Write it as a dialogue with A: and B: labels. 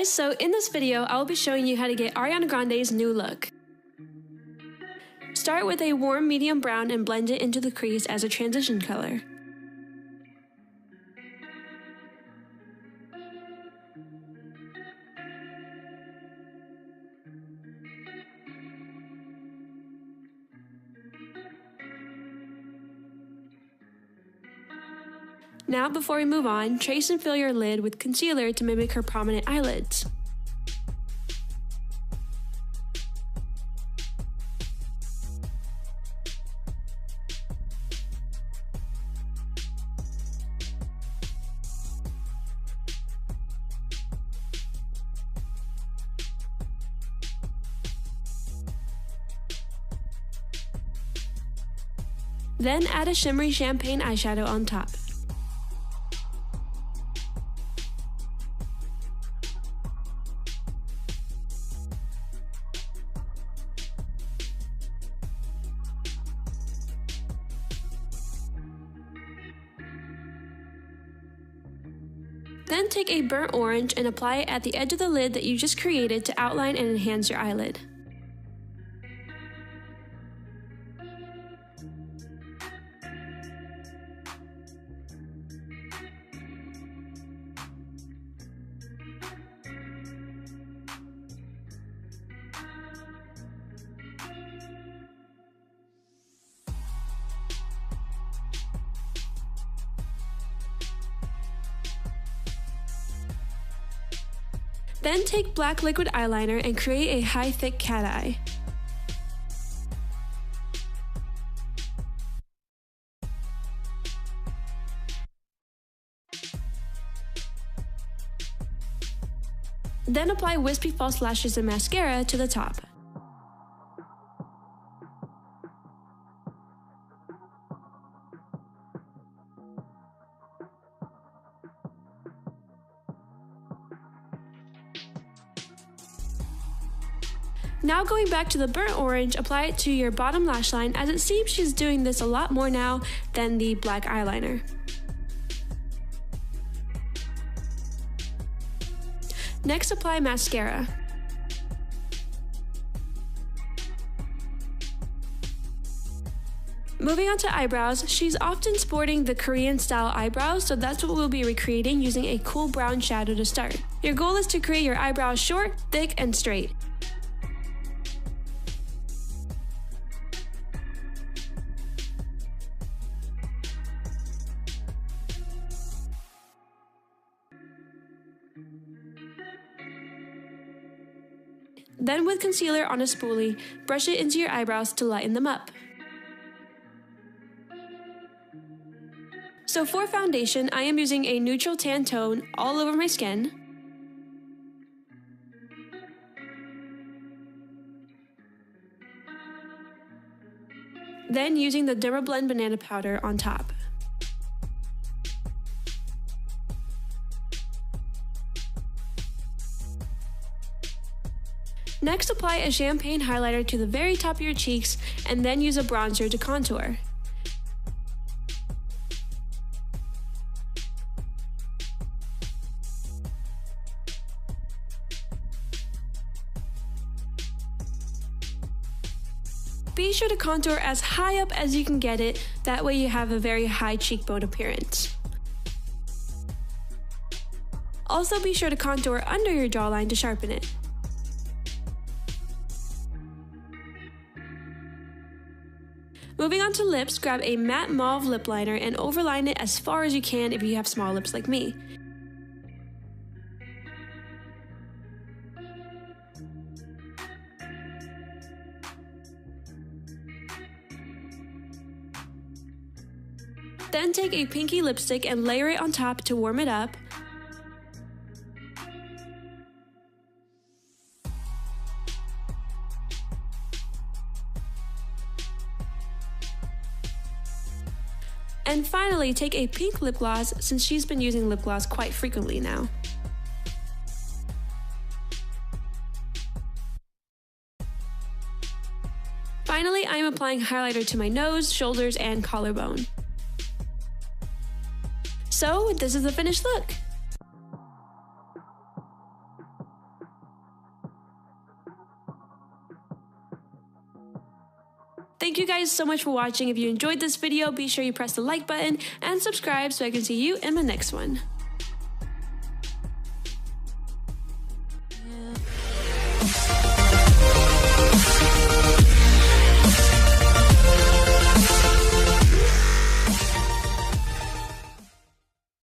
A: guys, so in this video, I will be showing you how to get Ariana Grande's new look. Start with a warm medium brown and blend it into the crease as a transition color. Now, before we move on, trace and fill your lid with concealer to mimic her prominent eyelids. Then add a shimmery champagne eyeshadow on top. Then take a burnt orange and apply it at the edge of the lid that you just created to outline and enhance your eyelid. Then take black liquid eyeliner and create a high thick cat eye. Then apply wispy false lashes and mascara to the top. Now going back to the burnt orange, apply it to your bottom lash line, as it seems she's doing this a lot more now than the black eyeliner. Next, apply mascara. Moving on to eyebrows, she's often sporting the Korean style eyebrows, so that's what we'll be recreating using a cool brown shadow to start. Your goal is to create your eyebrows short, thick, and straight. Then with concealer on a spoolie, brush it into your eyebrows to lighten them up. So for foundation, I am using a neutral tan tone all over my skin. Then using the Dermablend banana powder on top. Next, apply a champagne highlighter to the very top of your cheeks and then use a bronzer to contour. Be sure to contour as high up as you can get it, that way you have a very high cheekbone appearance. Also be sure to contour under your jawline to sharpen it. Moving on to lips, grab a matte mauve lip liner and overline it as far as you can if you have small lips like me. Then take a pinky lipstick and layer it on top to warm it up. And finally, take a pink lip gloss, since she's been using lip gloss quite frequently now. Finally, I am applying highlighter to my nose, shoulders, and collarbone. So, this is the finished look. Thank you guys so much for watching. If you enjoyed this video, be sure you press the like button and subscribe so I can see you in my next one.